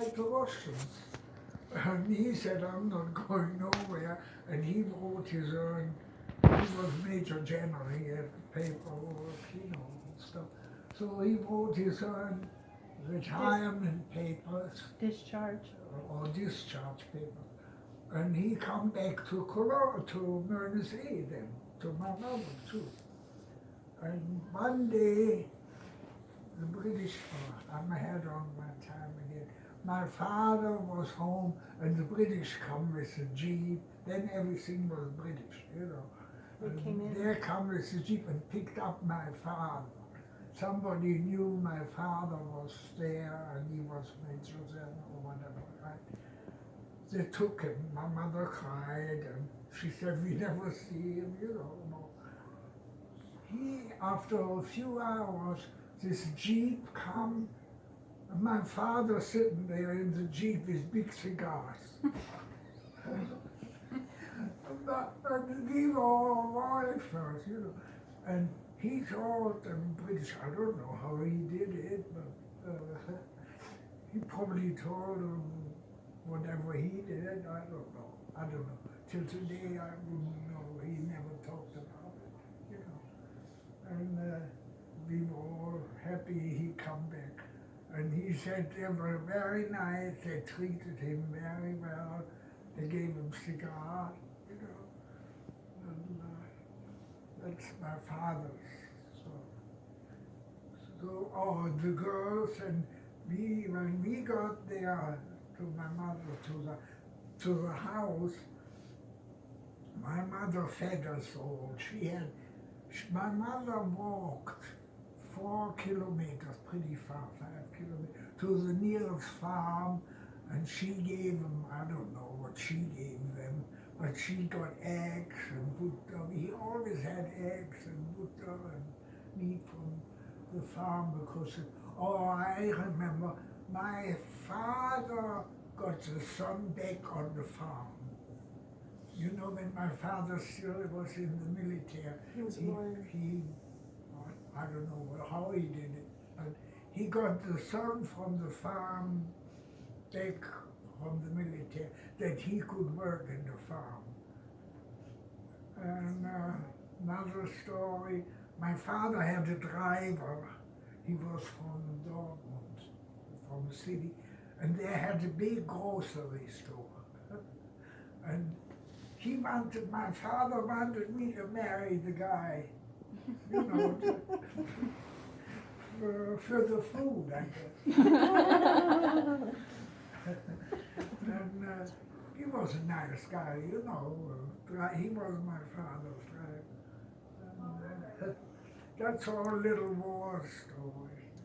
like the Russians. And he said, I'm not going nowhere. And he wrote his own, he was Major General, he had paperwork, and stuff. So he wrote his own retirement papers Discharge. or discharge papers. And he come back to Cologne, to Mersey then, to my mother too. And one day, the British, I'm ahead on my time again. My father was home and the British come with a jeep, then everything was British, They came in. They come with a jeep and picked up my father. Somebody knew my father was there and he was Major General or whatever, right? They took him, my mother cried and she said, we never see him, He, after a few hours, this jeep come, and my father sitting there in the jeep with big cigars. And we were all right first, And he told them British, I don't know how he did it, but he probably told them whatever he did, I don't know. Till today I wouldn't know, he never talked about it, And we were all happy he come back. And he said they were very nice, they treated him very well, they gave him cigars, And that's my father's. So the girls and me, when we got there to my mother, to the house, my mother fed us all. My mother walked 4 kilometers, pretty far, 5 kilometers, to the nearest farm, and she gave them, I don't know what she gave them, but she got eggs and butter. He always had eggs and butter and meat from the farm because, I remember, my father got the son back on the farm. When my father still was in the military, He was a lawyer. I don't know how he did it, but he got the son from the farm back from the military that he could work in the farm. And another story, my father had a driver, he was from Dortmund, from the city, and they had a big grocery store. And my father wanted me to marry the guy, for the food, I guess. And he was a nice guy, he was my father's driver. That's all little war stories,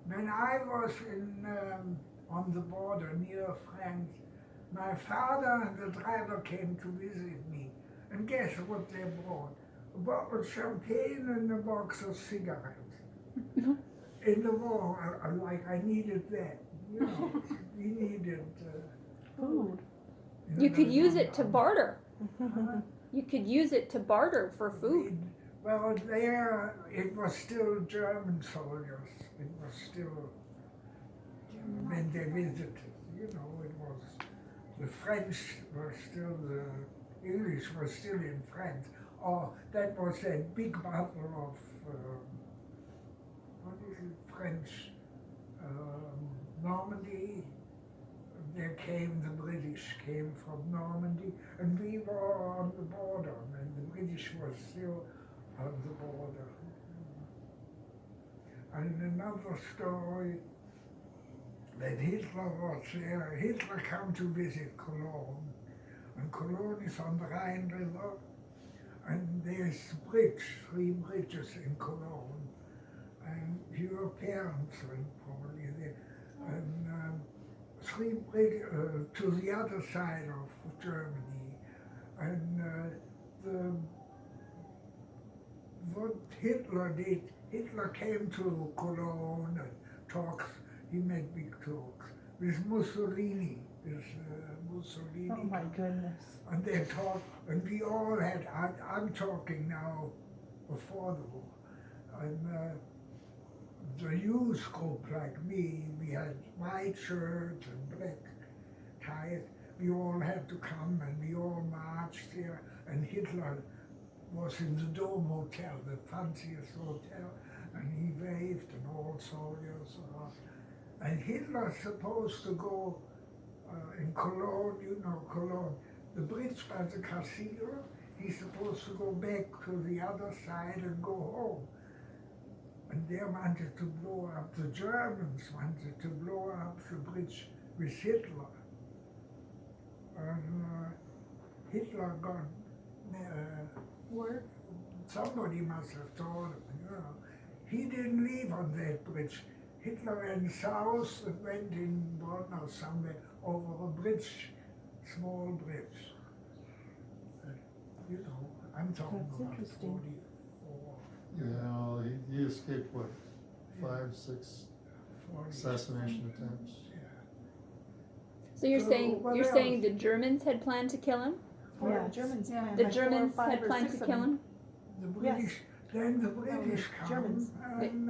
When I was on the border near France, my father and the driver came to visit me, and guess what they brought? A bottle of champagne and a box of cigarettes. In the war, I needed that, we needed Food. You could use it to barter. You could use it to barter for food. Well, there it was still German soldiers. It was still when they visited. It was the French were still the English was still in France. That was that big battle of what is it? French Normandy. There came the British came from Normandy, and we were on the border, and the British were still on the border. And another story that Hitler was there. Hitler came to visit Cologne, and Cologne is on the Rhine River, and there's bridge, 3 bridges in Cologne, and your parents went probably there, and 3 bridges to the other side of Germany, and what Hitler did, Hitler came to Cologne and talks, he made big talks with Mussolini, Oh my goodness. and they talked, and we all had, I'm talking now before the war, and the youth group like me, we had white shirts and black ties. We all had to come and we all marched there. And Hitler was in the Dome Hotel, the fanciest hotel, and he waved and all soldiers. And Hitler's supposed to go in Cologne, you know Cologne, the bridge by the cathedral. He's supposed to go back to the other side and go home. And they wanted to blow up, the Germans wanted to blow up the bridge with Hitler. And Hitler got, Word? somebody must have told him, you know. He didn't leave on that bridge. Hitler went south and went in Bonn or somewhere over a bridge, small bridge. You know, I'm talking That's about interesting. 44. Yeah, he escaped what, 5, 6 40. assassination attempts? Yeah. So you're So saying what you're saying else? the Germans had planned to kill him? Yeah, Germans. Yeah. planned The like 4 or Germans 5 had or planned 6 to of kill them. him? The British, then the British come Germans. and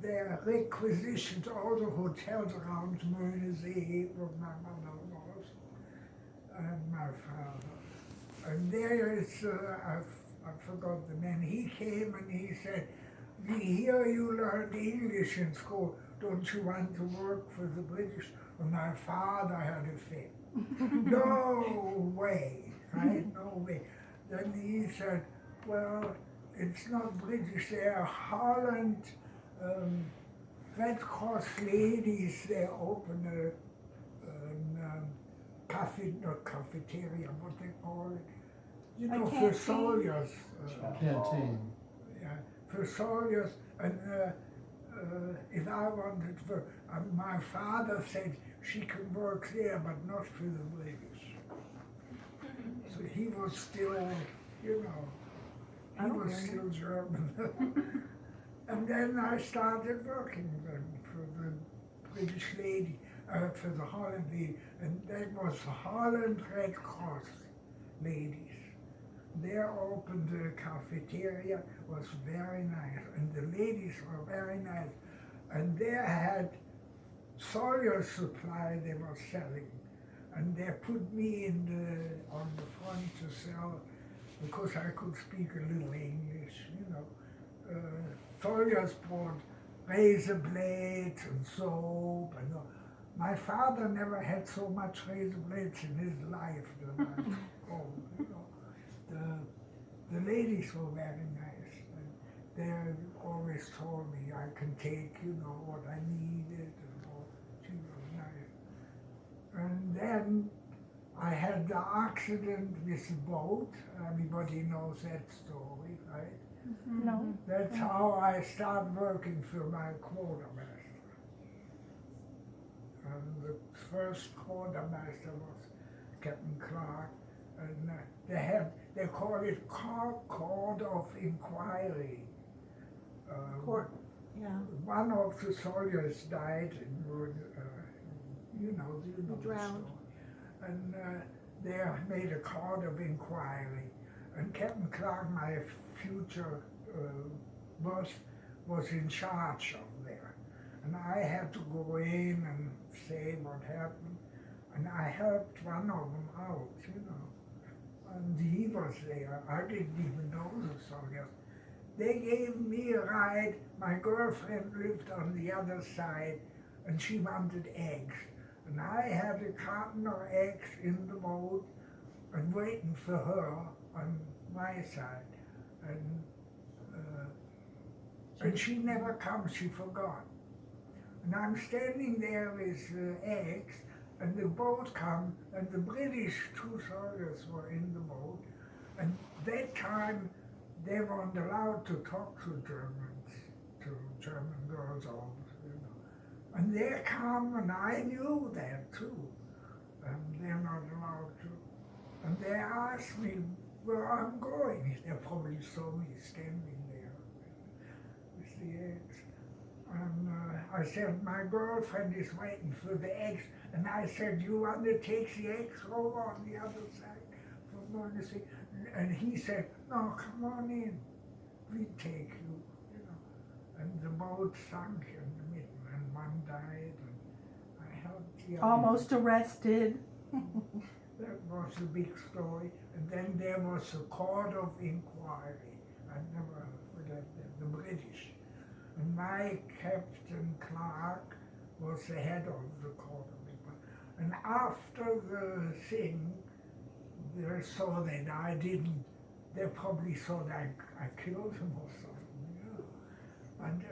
they requisitioned all the hotels around Möhnesee, where my mother was, and my father. And there is, I forgot the man, he came and he said, we hear you learned English in school, don't you want to work for the British? And my father had a fit. No way, right? No way. Then he said, well, it's not British, they're Holland Red Cross ladies, they open a cafe, not cafeteria, what they call it. You A know, for canteen? soldiers. Canteen. Yeah, for soldiers. And if I wanted to, my father said she can work there, but not for the British. So he was still, you know, I he don't was blame still German. And then I started working then for the British lady, for the Holland lady, and that was the Holland Red Cross ladies. They opened the cafeteria, was very nice, and the ladies were very nice. And they had soldier supply they were selling, and they put me on the front to sell because I could speak a little English, you know. Soldiers bought razor blades and soap, and my father never had so much razor blades in his life than I. Oh, you know, the ladies were very nice. And they always told me I can take, you know, what I needed, and all. She was nice. And then I had the accident with the boat. Everybody knows that story, right? No. That's how I started working for my quartermaster. And the first quartermaster was Captain Clark, and they call it court of inquiry. Court. Yeah. One of the soldiers died and you know the drowned. story. And they made a court of inquiry. And Captain Clark, my future boss, was in charge of there. And I had to go in and say what happened. And I helped one of them out, you know. And he was there. I didn't even know the soldiers. They gave me a ride. My girlfriend lived on the other side, and she wanted eggs. And I had a carton of eggs in the boat and waiting for her on my side. And she never comes, she forgot. And I'm standing there with eggs, and the boat come, and the British 2 soldiers were in the boat. And that time, they weren't allowed to talk to Germans, to German girls, or, you know. And they come, and I knew that too. And they're not allowed to. And they asked me where I'm going. They probably saw me standing there with the eggs. And I said, my girlfriend is waiting for the eggs. And I said, you want to take the eggs over on the other side for Möhnesee? And he said, no, come on in. We take you, you know. and the boat sunk in the middle, and one died, and I helped the other. Almost arrested. That was a big story. And then there was a court of inquiry. I never forget that, the British. And my Captain Clark was the head of the court of inquiry. And after the thing, they saw that I didn't, they probably thought I killed him or something. Yeah. And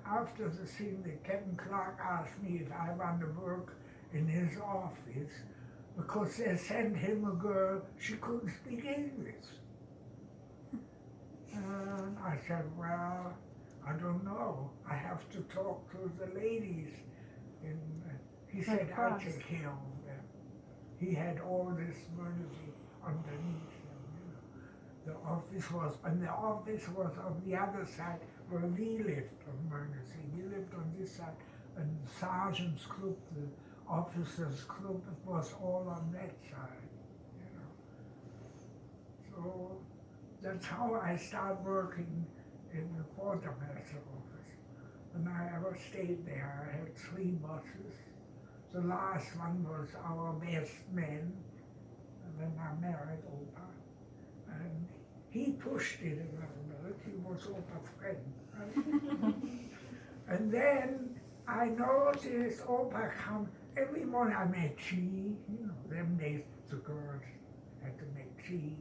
after the thing, the Captain Clark asked me if I want to work in his office, because they sent him a girl, she couldn't speak English. And I said, well, I don't know. I have to talk to the ladies. And he said, I'll take care of them. He had all this money underneath him, you know. The office was on the other side where we lived on Mercy. We lived on this side, and Sergeant's Club, the officers' club, it was all on that side, you know. So that's how I started working in the quartermaster office. And I ever stayed there. I had 3 bosses. The last one was our best man, and then I married Opa. And he pushed it a little bit. He was Opa's friend, right? And then I noticed Opa come every morning. I made tea, you know, them days the girls had to make tea.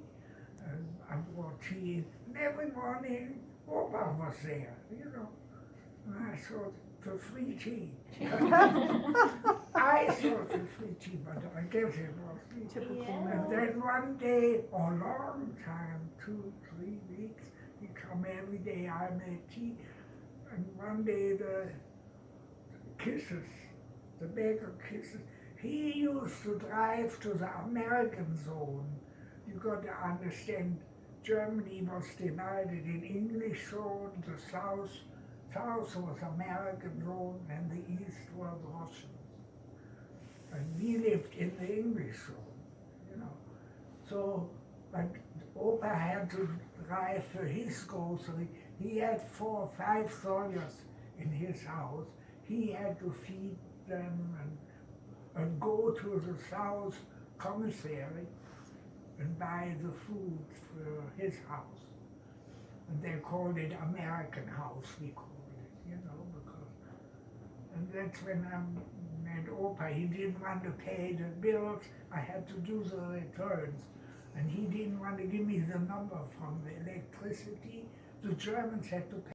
And I brought tea, and every morning Opa was there, you know. And I thought, for free tea. I thought for free tea, but I guess it was free. Typical Yeah. And man. then one day, a long time, 2, 3 weeks, he come every day, I made tea. And one day the kisses, the baker kisses, he used to drive to the American zone. You got to understand, Germany was divided in English zone, the south was American zone, and the east was Russian. And we lived in the English zone, you know. So, but Opa had to drive for his grocery. He had 4 or 5 soldiers in his house. He had to feed them and go to the South Commissary and buy the food for his house. And they called it American House, we called it, you know, because, and that's when I met Opa. He didn't want to pay the bills. I had to do the returns. And he didn't want to give me the number from the electricity. The Germans had to pay